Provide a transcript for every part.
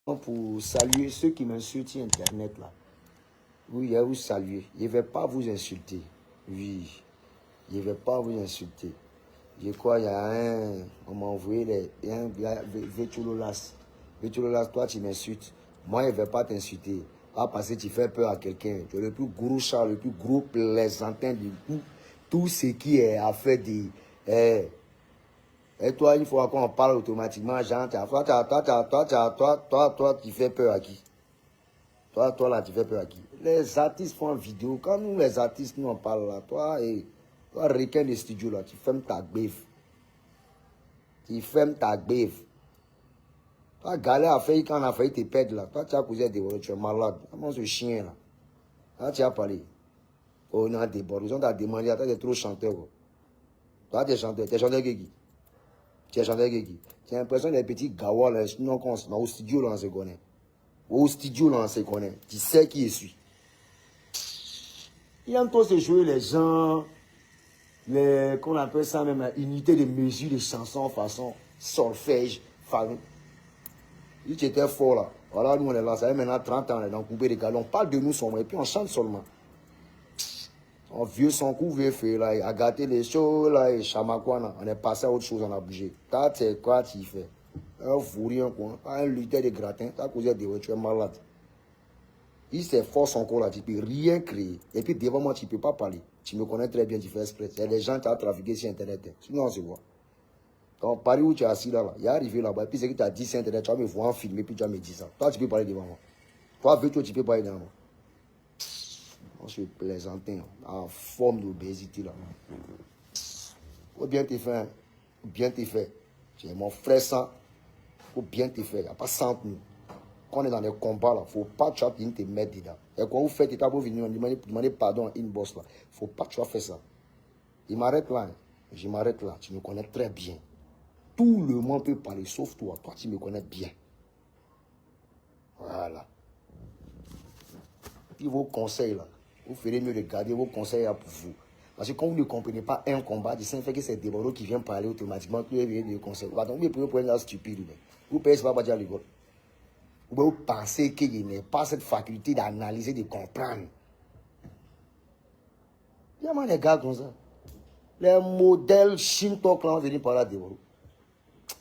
Pour saluer ceux qui m'insultent sur Internet là. Oui, je vais vous saluer. Je ne vais pas vous insulter. Oui, je ne vais pas vous insulter. Je crois qu'il y a un... On m'a envoyé un Vétulolas. Vétulolas, toi tu m'insultes. Moi, je ne vais pas t'insulter. Pas parce que tu fais peur à quelqu'un. Tu es le plus gros chat, le plus gros plaisantin du coup. Tout ce qui est affaire de... Et toi, une fois qu'on parle automatiquement, genre, toi, tu fais peur à qui? Toi, là, tu fais peur à qui? Les artistes font une vidéo. Quand nous, les artistes, nous, on parle là, toi, requin de studio là, tu fermes ta biffe. Tu fermes ta biffe. Toi, galère à faire quand on a failli te perdre là. Toi, tu as causé des tu es malade. Comment ce chien là? Là, tu as parlé. Oh, on a des bords. Ils ont demandé, toi, tu es trop chanteur. Quoi. Toi, tu es chanteur. Tu es chanteur qui? Tu es chanteur qui? Tu as l'impression des petits gawa là, non, au studio là, on se connaît. Au studio là, on se connaît. Tu sais qui je suis. Il aime trop se jouer les gens, qu'on appelle ça même, unité de mesure de chansons façon solfège, façon. Si tu étais fort là, voilà, nous on est là, ça fait maintenant 30 ans, on est dans le coupé des galons, on parle de nous seulement, et puis on chante seulement. On vieux son couvert fait là, à gâter les choses là, et chamakwana, on est passé à autre chose, on a bougé. T'as, c'est quoi tu fais? Un fourrier, quoi, un lutteur de gratin, t'as causé des tu es malade. Il s'efforce encore là, tu peux rien créer. Et puis devant moi, tu ne peux pas parler. Tu me connais très bien, tu fais exprès. Il y a des gens qui ont trafiqué sur Internet. Sinon, on se voit. Quand Paris où tu es assis là, il est arrivé là-bas. Et puis c'est que tu as dit sur Internet, tu vas me voir en film, et puis tu vas me dire ça. Toi, tu peux parler devant moi. Toi, avec toi, tu peux parler devant moi. On se plaisantin, en forme d'obésité là. Faut bien te faire. Faut bien te faire. Tu es mon frère sang. Faut bien te faire. Il n'y a pas sans nous. Quand on est dans les combats, il ne faut pas que tu te mettre dedans. Et quand vous faites, tu as venir demander pardon à une boss là. Il ne faut pas que tu fasses ça. Il m'arrête là. Hein. Je m'arrête là. Tu me connais très bien. Tout le monde peut parler, sauf toi. Toi, tu me connais bien. Voilà. Puis vos conseils là, vous ferez mieux de garder vos conseils là pour vous. Parce que quand vous ne comprenez pas un combat, du simple fait que c'est des barreaux qui viennent parler automatiquement, que vous avez des conseils. Donc, vous pouvez prendre stupide. Vous payez, c'est pas dire à l'école. Vous pensez qu'il n'y a pas cette faculté d'analyser, de comprendre. Il y a des gars comme ça. Les modèles Shinto là vont venir par là de vous.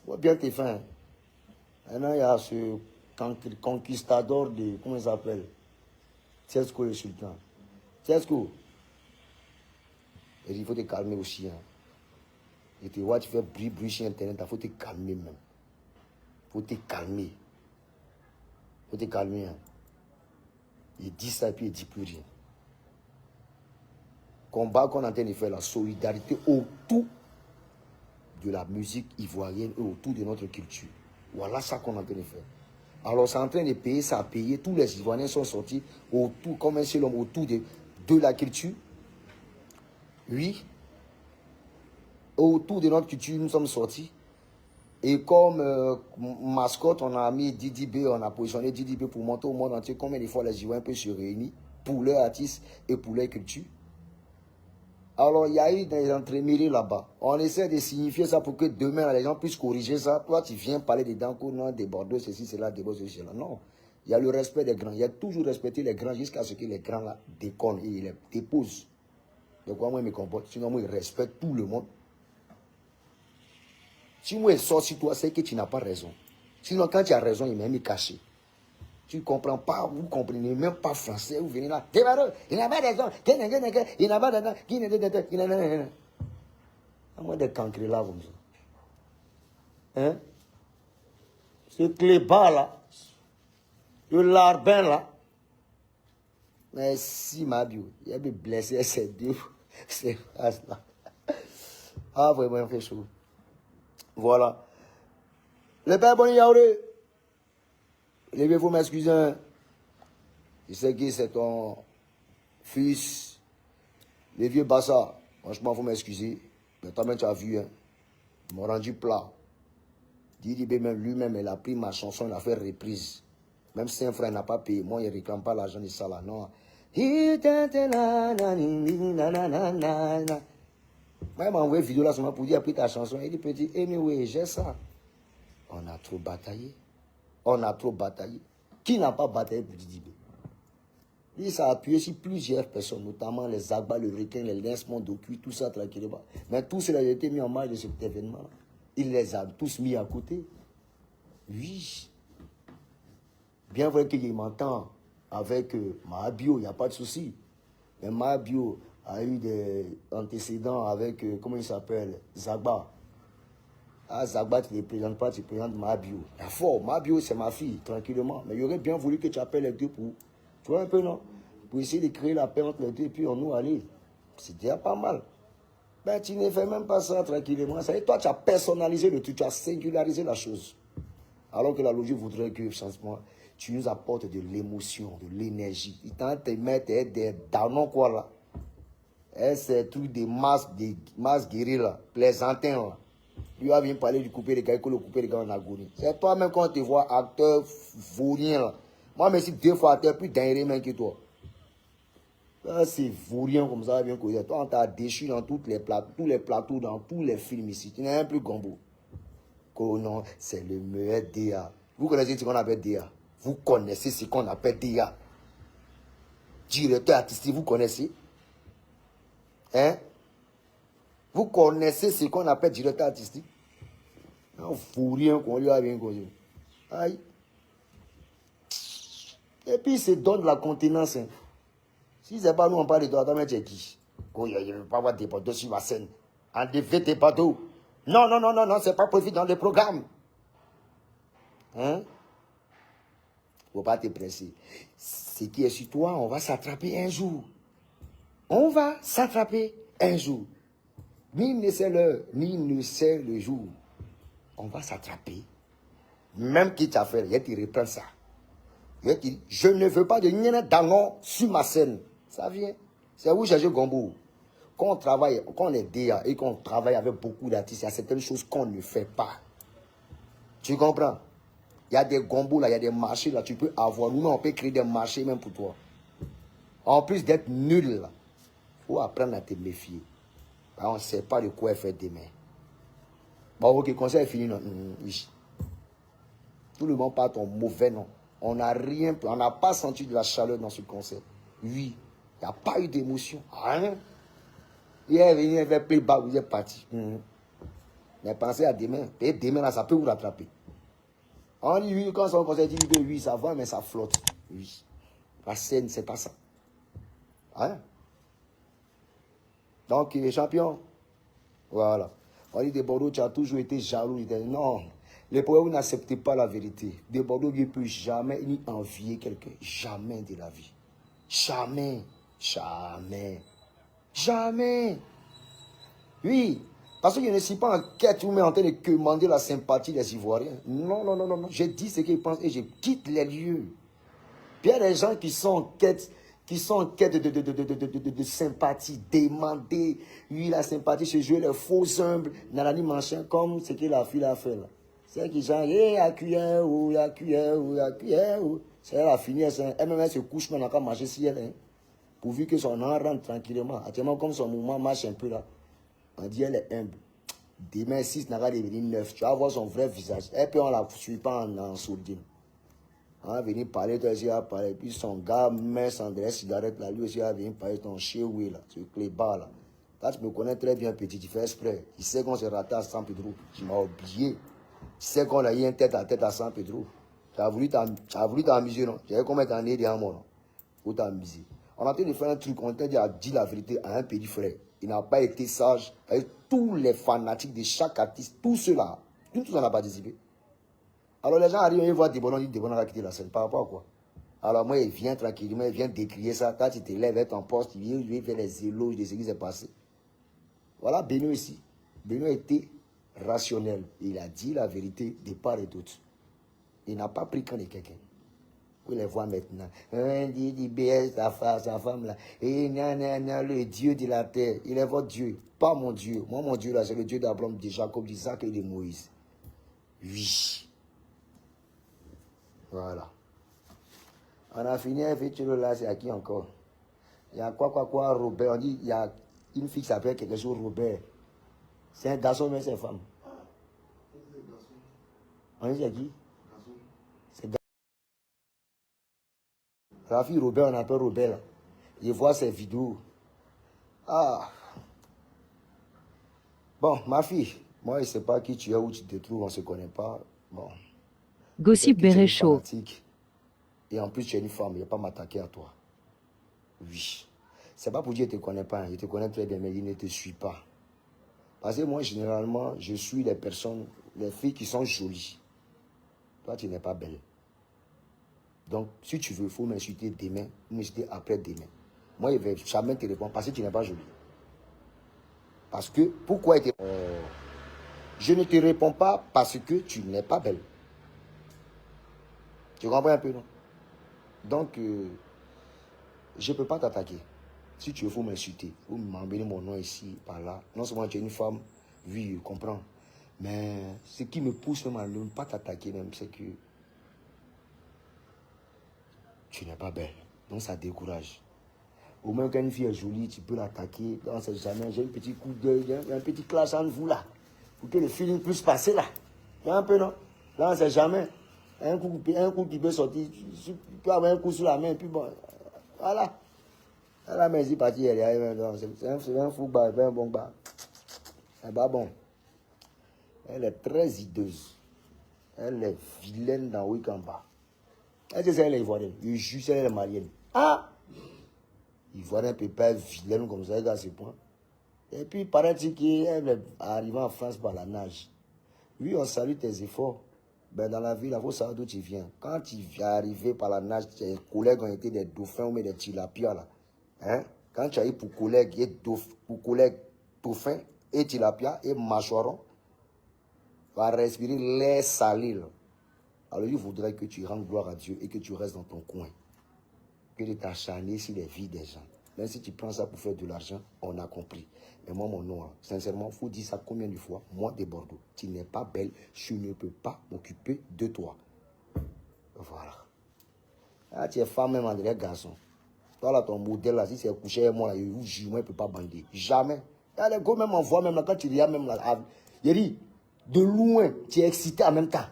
Faut bien te faire. Maintenant, il y a ce conquistador de. Comment il s'appelle? Tiesko le sultan. Tiesko. Il faut te calmer aussi. Hein. Et tu vois, tu fais bruit sur Internet, il faut te calmer même. Il faut te calmer. Il faut te calmer. Hein. Il dit ça et puis il ne dit plus rien. Combat qu'on est en train de faire, la solidarité autour de la musique ivoirienne et autour de notre culture. Voilà ça qu'on est en train de faire. Alors c'est en train de payer, ça a payé. Tous les Ivoiriens sont sortis autour, comme un seul homme, autour de la culture. Oui. Autour de notre culture, nous sommes sortis. Et comme mascotte, on a mis Didi B, on a positionné Didi B pour montrer au monde entier combien de fois les Ivoiriens peuvent se réunir pour leurs artistes et pour leur culture. Alors, il y a eu des entremêlés là-bas. On essaie de signifier ça pour que demain, les gens puissent corriger ça. Toi, tu viens parler des Danko, non, des Bordeaux, ceci, cela, des Bordeaux, ceci, cela. Non. Il y a le respect des grands. Il y a toujours respecté les grands jusqu'à ce que les grands là déconnent et ils les déposent. Donc, moi, je me comporte. Sinon, moi, je respecte tout le monde. Si moi, je sors sur toi, c'est que tu n'as pas raison. Sinon, quand tu as raison, il m'a mis caché. Tu ne comprends pas, vous ne comprenez même pas français, vous venez là. Il n'a pas raison. Il n'a pas raison. Il n'a pas raison. À moins de cancrer là, comme ça. Hein? Ce clébard là, le larbin là. Mais si ma bio, il a été blessé ces deux, ces phrases là. Ah, vraiment, il fait chaud. Voilà. Le père Boni Yaouré, levez-vous m'excuser. Hein. Je sais que c'est ton fils, le vieux Bassa. Franchement, il faut m'excuser. Mais toi-même, tu as vu, hein. Ils m'ont rendu plat. Didi B, même lui-même, il a pris ma chanson, il a fait reprise. Même si un frère n'a pas payé, moi, il ne réclame pas l'argent de ça là, non. Moi, il m'a envoyé une vidéo là seulement pour dire, pris ta chanson. Il dit, petit, anyway, j'ai ça. On a trop bataillé. On a trop bataillé. Qui n'a pas bataillé pour Didibé? Il s'est appuyé sur plusieurs personnes, notamment les Agba, le requin, les lincements d'Okuy, tout ça tranquillement. Mais tout cela a été mis en marge de cet événement. Il les a tous mis à côté. Oui. Bien vrai qu'il m'entend avec Mahabio, il n'y a pas de souci. Mais Mahabio a eu des antécédents avec, comment il s'appelle, Zagba. Ah, Zagba, tu ne les présentes pas, tu présentes Mahabio. Il est fort, Mahabio, c'est ma fille, tranquillement. Mais il aurait bien voulu que tu appelles les deux pour... Tu vois un peu, non? Pour essayer de créer la paix entre les deux, et puis on nous aller. C'est déjà pas mal. Ben, tu ne fais même pas ça tranquillement. Ça veut dire, toi, tu as personnalisé le truc, tu as singularisé la chose. Alors que la logique voudrait que, franchement, tu nous apportes de l'émotion, de l'énergie. Il t'a te mettre des danons, quoi, là. Et ces trucs de masse guéris, là, plaisantins, là. Lui va venir parler du coupé de gars, le coupé de gars en agonie. C'est toi-même quand on te voit acteur vaurien, là. Moi, mais si 2 fois acteur, plus dingue même que toi. Là, c'est vaurien comme ça, bien causé. Toi, on t'a déchu dans tous les plateaux, dans tous les films ici. Tu n'es même plus Gombo. Oh non, c'est le meilleur DA. Vous connaissez ce qu'on appelle DA? Vous connaissez ce qu'on appelle DA? Directeur artistique, vous connaissez? Hein? Vous connaissez ce qu'on appelle directeur artistique? Un vaurien qu'on lui a bien causé. Aïe. Et puis, il se donne la contenance. Hein. Si ce n'est pas nous, on parle de toi, mais tu es qui? Oh, il ne veut pas avoir des bateaux sur ma scène. En défait tes bateaux. Non, non, non, non, non, c'est pas prévu dans le programme. Hein? Il ne faut pas te presser. Ce qui est sur toi, on va s'attraper un jour. On va s'attraper un jour. Ni ne sait l'heure, ni ne sait le jour. On va s'attraper. Même qui t'a fait, il te reprend ça. Il te dit, je ne veux pas de Nyena Danon sur ma scène. Ça vient. C'est où chercher Gombo. Quand on travaille, quand on est DA et qu'on travaille avec beaucoup d'artistes, il y a certaines choses qu'on ne fait pas. Tu comprends? Il y a des gombos là, il y a des marchés là, tu peux avoir. Nous, on peut créer des marchés même pour toi. En plus d'être nul là, il faut apprendre à te méfier. On ne sait pas de quoi faire demain. Bon, ok, conseil est fini. Non? Oui. Tout le monde parle ton mauvais nom. On n'a rien, on n'a pas senti de la chaleur dans ce concert. Oui, il n'y a pas eu d'émotion. Rien. Il est venu, il fait playback, vous êtes parti. Mais pensez à demain. Et demain, là, ça peut vous rattraper. On dit oui, quand son conseil dit oui, ça va, mais ça flotte. Oui. La scène, c'est pas ça. Hein? Donc, les champions, voilà. On dit de Bordeaux, tu as toujours été jaloux. Non. Les pauvres n'acceptent pas la vérité. De Bordeaux ne peut jamais ni envier quelqu'un. Jamais de la vie. Jamais. Jamais. Jamais. Oui. Parce que je ne suis pas en quête ou même en train de demander la sympathie des Ivoiriens. Non, non, non, non, non. Je dis ce qu'ils pensent et je quitte les lieux. Puis il y a des gens qui sont en quête, de sympathie, demander, oui, la sympathie, se jouer les faux humbles, nanani machin, comme ce que la fille a fait là. C'est qui genre, y'a cuillère, ou y'a cuillère, ou y'a cuillère, ou. C'est la fille, elle-même elle se couche, mais elle n'a qu'à marcher si elle est. Pourvu que son âme rentre tranquillement. Actuellement, comme son mouvement marche un peu là, on dit elle est humble. Demain, 6 n'a pas devenir 9. Tu vas voir son vrai visage. Et puis on la suit pas en sourdine. On va venir parler, toi aussi, va parler. Puis son gars met son cigarette là, lui aussi va venir parler ton chien, oui, là, sur clé bas là. Toi, tu me connais très bien, petit, tu fais exprès. Tu sais qu'on s'est raté à San Pedro. Tu m'as oublié. Tu sais qu'on a eu un tête à tête à San Pedro. Tu as voulu t'amuser, non? Tu avais combien d'années derrière moi, non? Pour t'amuser. On a en train de faire un truc, on t'a dit la vérité à un petit frère. Il n'a pas été sage avec tous les fanatiques de chaque artiste, tous ceux-là. Tous n'en a pas participé. Alors les gens arrivent, ils voient Debonon, ils disent Debonon va quitter la scène. Par rapport à quoi? Alors moi, il vient tranquillement, il vient décrier ça. Toi, tu te lèves avec ton poste, il vient faire les éloges de ce qui s'est passé. Voilà Benoît ici. Benoît était rationnel. Il a dit la vérité de part et d'autre. Il n'a pas pris quand de quelqu'un. Vous les voyez maintenant. Il dit BS, sa femme là. Et le Dieu de la terre. Il est votre Dieu. Pas mon Dieu. Moi, mon Dieu là, c'est le Dieu d'Abraham, de Jacob, d'Isaac et de Moïse. Oui. Voilà. On a fini avec là, c'est à qui encore? Il y a quoi, Robert. On dit, il y a une fille qui s'appelle quelque chose, Robert. C'est un garçon, mais c'est une femme. On dit, c'est qui? La fille Robert, on appelle Robert. Là. Il voit ses vidéos. Ah. Bon, ma fille, moi, je ne sais pas qui tu es, où tu te trouves, on ne se connaît pas. Bon. Gossip Béréchaud. Fanatique. Et en plus, tu es une femme, il ne va pas m'attaquer à toi. Oui. C'est pas pour dire que je ne te connais pas. Je te connais très bien, mais il ne te suit pas. Parce que moi, généralement, je suis les personnes, les filles qui sont jolies. Toi, tu n'es pas belle. Donc, si tu veux, il faut m'insulter demain, ou m'insulter après-demain. Moi, je ne vais jamais te répondre parce que tu n'es pas jolie. Parce que, pourquoi je ne te réponds pas parce que tu n'es pas belle. Tu comprends un peu, non? Donc, je ne peux pas t'attaquer. Si tu veux, il faut m'insulter. Il faut m'emmener mon nom ici, par là. Non seulement tu es une femme, oui, je comprends. Mais ce qui me pousse même à ne pas t'attaquer, même, c'est que tu n'es pas belle. Donc, ça décourage. Au moins, quand une fille est jolie, tu peux l'attaquer. On ne sait jamais. J'ai un petit coup d'œil, un petit clash entre vous là. Pour que le feeling puisse passer là. Il y a un peu, non? Là, on ne sait jamais. Un coup qui peut sortir, tu peux avoir un coup sur la main, et puis bon, voilà. La main est partie, elle est c'est un fou bar, un bon bar. C'est pas bon. Elle est très hideuse. Elle est vilaine dans Wikamba. Est-ce que c'est elle est ivoirienne? Je jure, elle est malienne. Ah! Ivoirienne peut pas être vilaine comme ça, à ce point. Et puis, paraît-il qu'elle est arrivée en France par la nage. Oui, on salue tes efforts. Ben, dans la vie, il faut savoir d'où tu viens. Quand tu viens arriver par la nage, tes collègues ont été des dauphins ou des tilapias là. Hein? Quand tu as eu pour collègues dauphins et tilapia et mâchoiron, tu vas respirer l'air salé. Là. Alors, il voudrait que tu rendes gloire à Dieu et que tu restes dans ton coin. Que de t'acharner sur les vies des gens. Même si tu prends ça pour faire de l'argent, on a compris. Mais moi, mon nom, sincèrement, il faut dire ça combien de fois? Moi, de Bordeaux, tu n'es pas belle, je ne peux pas m'occuper de toi. Voilà. Ah, tu es femme même, André, garçon. Toi, là, ton modèle, là, si c'est couché avec moi, là, moi, je ne peux pas bander. Jamais. Ah, les gars, même en voix, même là, quand tu regardes, même là, il dit, de loin, tu es excité en même temps.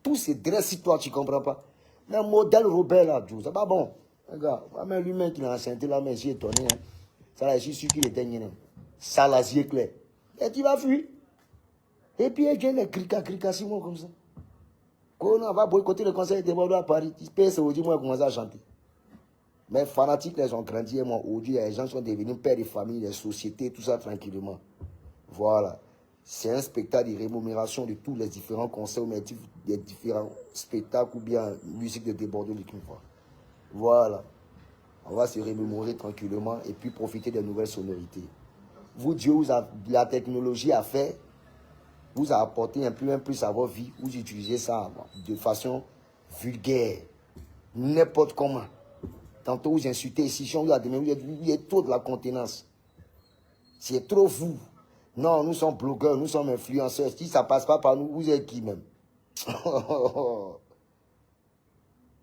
Tout se dresse sur toi, tu ne comprends pas. Mais un modèle Robert, là, c'est pas bon. Regarde, même lui-même qui l'a enceinté, là, mais j'ai étonné. Hein. Ça, là, je suis sûr qu'il était gagné. Ça, là, c'est clair. Et tu vas fuir. Et puis, il vient les cricassimo comme ça. Quand on va boycotter le conseil de Bordeaux à Paris, tu peux se dire, moi, commencer à chanter. Mais fanatiques, ils ont grandi. Et moi, aujourd'hui, les gens sont devenus pères de famille, des sociétés, tout ça tranquillement. Voilà. C'est un spectacle de rémunération de tous les différents concerts, des différents spectacles ou bien musique de débordement de l'équipe. Voilà. On va se remémorer tranquillement et puis profiter des nouvelles sonorités. Vous, Dieu, la technologie a fait, vous a apporté un peu plus à votre vie, vous utilisez ça de façon vulgaire, n'importe comment. Tantôt vous insultez ici, vous êtes trop de la contenance. C'est trop vous. Non, nous sommes blogueurs, nous sommes influenceurs. Si ça ne passe pas par nous, vous êtes qui même?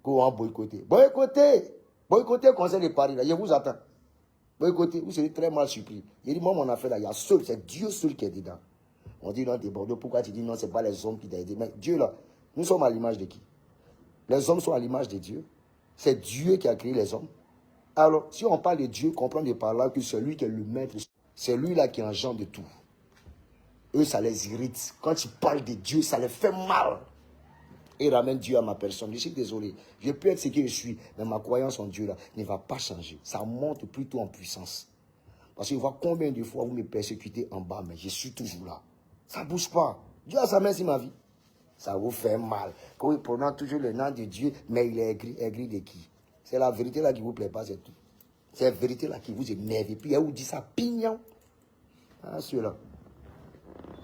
Comment boycotter? Boycotter le conseil de Paris, là. Je vous attends. Boycotter, vous serez très mal surpris. Il dit, moi, mon affaire, là, il y a seul, c'est Dieu seul qui est dedans. On dit, non, t'es Bordeaux, pourquoi tu dis non, c'est pas les hommes qui t'ont aidé? Mais Dieu, là, nous sommes à l'image de qui? Les hommes sont à l'image de Dieu. C'est Dieu qui a créé les hommes. Alors, si on parle de Dieu, comprenez par là que c'est lui qui est le maître. C'est lui là qui engendre tout. Eux, ça les irrite. Quand tu parles de Dieu, ça les fait mal. Et ramène Dieu à ma personne. Je suis désolé. Je peux être ce que je suis, mais ma croyance en Dieu là ne va pas changer. Ça monte plutôt en puissance. Parce que je vois combien de fois vous me persécutez en bas, mais je suis toujours là. Ça ne bouge pas. Dieu a sa main sur ma vie. Ça vous fait mal. Quand vous prenez toujours le nom de Dieu, mais il est aigri. Aigri de qui? C'est la vérité là qui ne vous plaît pas, c'est tout. C'est la vérité là qui vous énerve. Et puis elle vous dit ça, pignon. Ah, celui-là.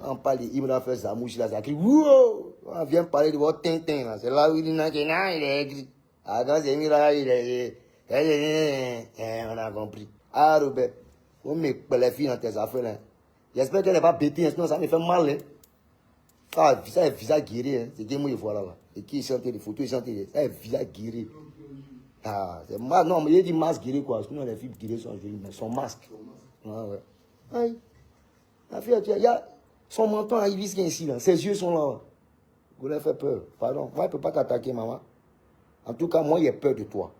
On parle d'Ibra fait sa mouche là, ça crie. Wow! On vient parler de votre tintin là. C'est là où il dit non, il est aigri. Ah, quand c'est Ibra, il est. On a compris. Ah, Robert, vous me les filles dans tes affaires là. J'espère qu'elle n'est pas bêtée, sinon ça me fait mal. Hein. Ça est visage guéri. Hein. C'est qui moi, voilà là. Et qui chantait les photos, ça est visage guéri. Ah, c'est mal. Non, mais il dit masque guéri quoi. Sinon les filles guéries sont jolies, mais son masque. Ah ouais. Aïe. La fille, il y a son menton à Ibis qui est ici là. Ses yeux sont là. Vous leur faites peur. Pardon. Moi, je ne peux pas t'attaquer, maman. En tout cas, moi, j'ai peur de toi.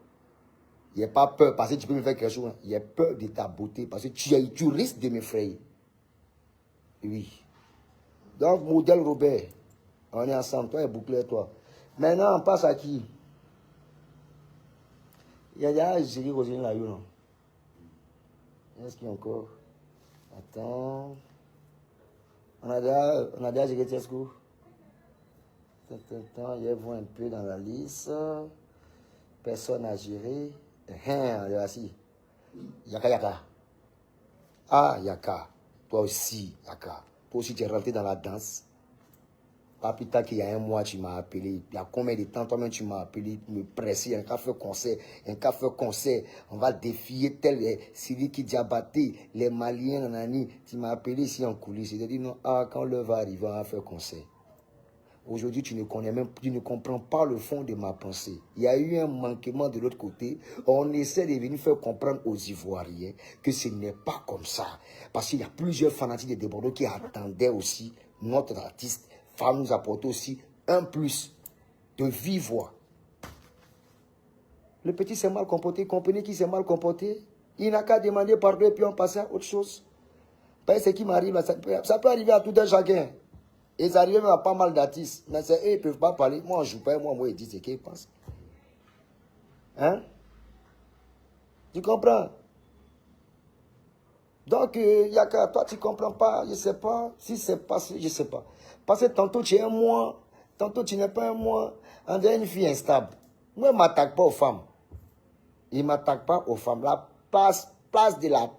Il n'y a pas peur parce que tu peux me faire quelque chose. Il y a peur de ta beauté parce que tu risques de m'effrayer. Oui. Donc, modèle Robert, on est ensemble, toi et bouclé, toi. Maintenant, on passe à qui? Il y a déjà Géry Roséline là, non? Est-ce qu'il y a encore? Attends. On a déjà Géry Tesco. Attends, il y a un peu dans la liste. Personne à gérer. Voici. Yaka. Ah, Yaka. Toi aussi, Yaka. Toi aussi, tu es rentré dans la danse. Pas plus tard qu'il y a un mois, tu m'as appelé. Il y a combien de temps, toi-même, tu m'as appelé, me presser, un café concert, on va défier tel Siri qui Diabaté, les Maliens, nanani. Tu m'as appelé ici en coulisses. Tu t'es dit, non, quand l'heure va arriver, on va faire concert. Aujourd'hui, tu ne comprends pas le fond de ma pensée. Il y a eu un manquement de l'autre côté. On essaie de venir faire comprendre aux Ivoiriens que ce n'est pas comme ça. Parce qu'il y a plusieurs fanatiques de Bordeaux qui attendaient aussi notre artiste. Femme nous apporte aussi un plus de vive voix. Le petit s'est mal comporté. Comprenez qui s'est mal comporté. Il n'a qu'à demander pardon et puis on passe à autre chose. Parce que ce qui m'arrive là, ça peut arriver à tout un chacun. Et ça arrive même à pas mal d'artistes. Mais eux, ils ne peuvent pas parler. Moi, je ne joue pas. Moi, ils disent ce qu'ils pensent. Hein? Tu comprends? Donc, Yaka, toi, tu ne comprends pas. Je ne sais pas. Si c'est passé, je ne sais pas. Parce que tantôt, tu es un moi. Tantôt, tu n'es pas un moi. On dirait une fille instable. Moi, il ne m'attaque pas aux femmes. Il ne m'attaque pas aux femmes. La place de la...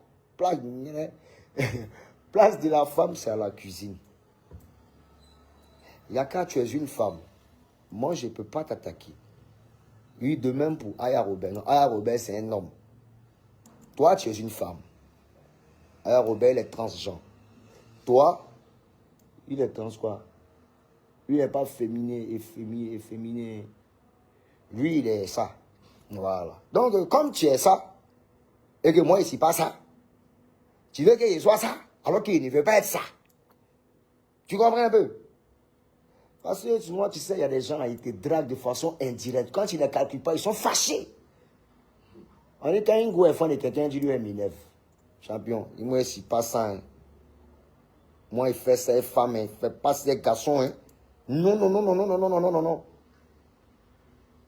place de la femme, c'est à la cuisine. Yaka, tu es une femme. Moi, je ne peux pas t'attaquer. Oui, de même pour Aya Robert. Non, Aya Robert, c'est un homme. Toi, tu es une femme. Aya Robert, il est transgenre. Toi, il est trans quoi? Lui, il n'est pas féminin, efféminé. Lui, il est ça. Voilà. Donc, comme tu es ça, et que moi, je ne suis pas ça, tu veux qu'il soit ça, alors qu'il ne veut pas être ça. Tu comprends un peu? Parce que moi, tu sais, il y a des gens là, ils te draguent de façon indirecte. Quand ils ne calculent pas, ils sont fâchés. On est quand un gros fan de quelqu'un, il dit lui, il m'énerve. Champion, moi, je ne suis pas ça. Hein. Moi, il fait ça, les femmes, il ne fait pas ça, les garçons. Hein. Non.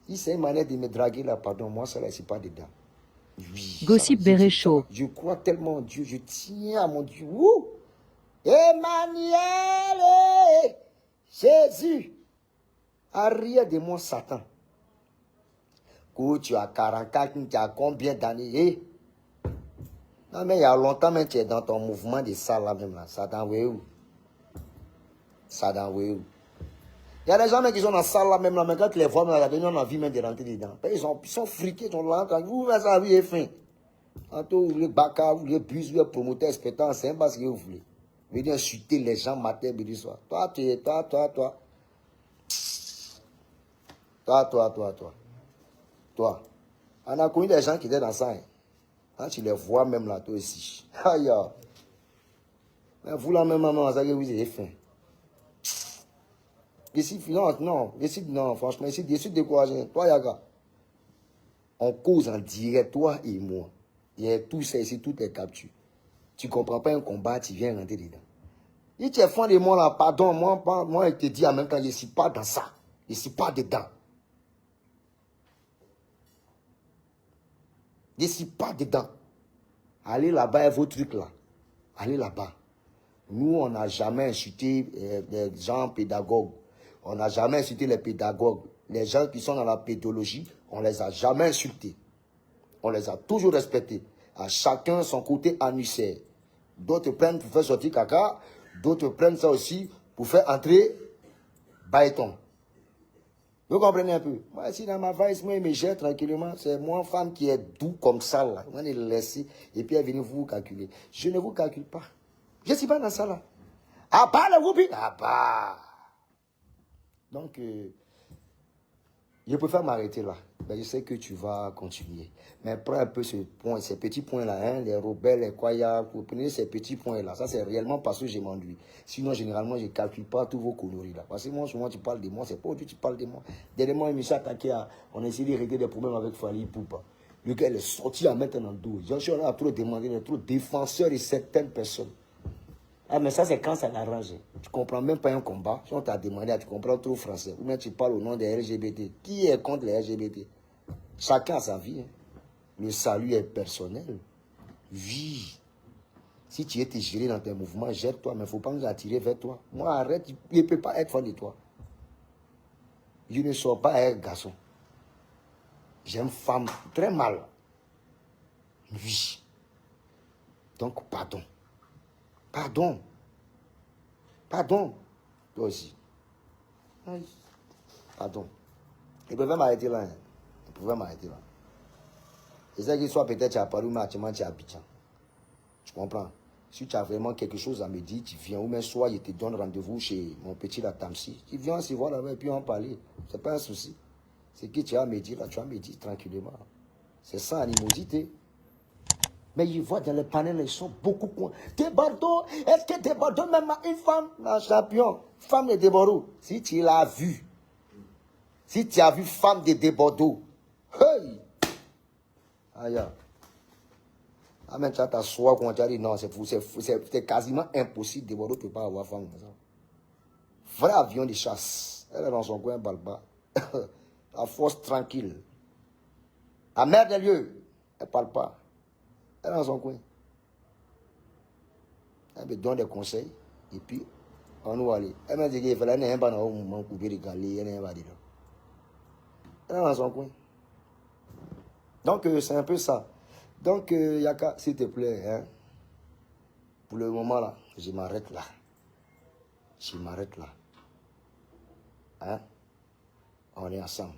Si c'est une manière de me draguer là, pardon, moi, ça là, je ne suis pas dedans. Oui, Gossip Béréchaud. Je crois tellement en Dieu, je tiens à mon Dieu. Ouh! Emmanuel! Jésus! Arrière de moi, Satan. Que tu as 44, tu as combien d'années? Non, mais il y a longtemps, mais tu es dans ton mouvement de ça là même là. Satan, oui, où? Satan, oui, où? Il y a des gens qui sont dans ça là même là, mais quand tu les vois, on a envie même de rentrer dedans. Ils sont friqués, ils sont là, vous faites ça, oui, et fin. Tantôt, vous voulez baka, vous voulez bus, vous voulez promoteur, spectacle, c'est pas ce que vous voulez. Vous voulez insulter les gens matin, midi, soir. Toi. Toi. On a connu des gens qui étaient dans ça. Hein. Quand tu les vois même là, toi aussi. Aïe. Mais vous là même, maman, ça que vous avez faim. Ici, non, franchement, ici, je suis découragé. Toi, Yaga, on cause en direct, toi et moi. Il y a tout ça ici, toutes les captures. Tu ne comprends pas un combat, tu viens rentrer dedans. Si tu es fan de moi là, pardon, moi, je te dis en même temps, je ne suis pas dans ça. Je ne suis pas dedans. Je ne suis pas dedans. Allez là-bas et vos trucs là. Allez là-bas. Nous, on n'a jamais insulté des gens pédagogues. On n'a jamais insulté les pédagogues. Les gens qui sont dans la pédologie, on ne les a jamais insultés. On les a toujours respectés. À chacun son côté annuaire. D'autres prennent pour faire sortir caca. D'autres prennent ça aussi pour faire entrer bâton. Vous comprenez un peu? Moi, ici, dans ma valise, moi, je me gère tranquillement. C'est moi, femme qui est doux comme ça, là. On est laissé. Et puis, elle vient vous calculer. Je ne vous calcule pas. Je ne suis pas dans ça, là. Ah, bah, le groupe. Ah, bah. Donc, je préfère m'arrêter là. Ben, je sais que tu vas continuer. Mais prends un peu ces petits points-là, hein, les rebelles, les croyants, vous prenez ces petits points-là. Ça, c'est réellement parce que je m'ennuie. Sinon, généralement, je ne calcule pas tous vos conneries là. Parce que moi, souvent, tu parles de moi, c'est pas aujourd'hui tu parles de moi. Dernièrement, je me suis attaqué à. On a essayé de régler des problèmes avec Fali Poupa. Le gars, il est sorti à mettre dans le dos. Joshua, on a trop demandé, il est trop défenseur de certaines personnes. Ah, mais ça, c'est quand ça l'arrange. Tu ne comprends même pas un combat. Si on t'a demandé, tu comprends trop français. Ou bien tu parles au nom des LGBT. Qui est contre les LGBT? Chacun a sa vie. Hein. Le salut est personnel. Vis. Si tu es géré dans tes mouvements, jette-toi, mais il ne faut pas nous attirer vers toi. Moi, arrête, il ne peut pas être fan de toi. Je ne sors pas un garçon. J'aime femme très mal. Oui. Donc, pardon. Pardon. Pardon. Toi aussi. Aïe. Pardon. Ils peuvent m'arrêter là. Hein. Ils peuvent m'arrêter là. C'est ça qu'il soit peut-être à Paris, mais actuellement tu es à Abidjan. Tu comprends? Si tu as vraiment quelque chose à me dire, tu viens. Ou même soit je te donne rendez-vous chez mon petit la Tamsi. Tu viens se voir là-bas et puis on parler. C'est pas un souci. C'est que tu as à me dire là, tu as à me dire tranquillement. C'est sans animosité. Mais ils voient dans les panels, ils sont beaucoup moins. Débordeaux, est-ce que Débordeaux même a une femme? La champion, femme de Débordeaux. Si tu l'as vu, si tu as vu femme de Débordeaux, hey! Aïe. Ah, mais tu as ta soie quand tu as dit non, c'est quasiment impossible. Débordeaux ne peut pas avoir femme comme ça. Vrai avion de chasse. Elle est dans son coin, balba. La force tranquille. La mère des lieux, elle ne parle pas. Elle est dans son coin. Elle me donne des conseils. Et puis, on nous aller. Elle m'a dit qu'il fallait pas dans un moment couper les galets. Elle n'est pas dedans. Elle est dans son coin. Donc, c'est un peu ça. Donc, Yaka, s'il te plaît, hein, pour le moment là, je m'arrête là. Je m'arrête là. Hein? On est ensemble.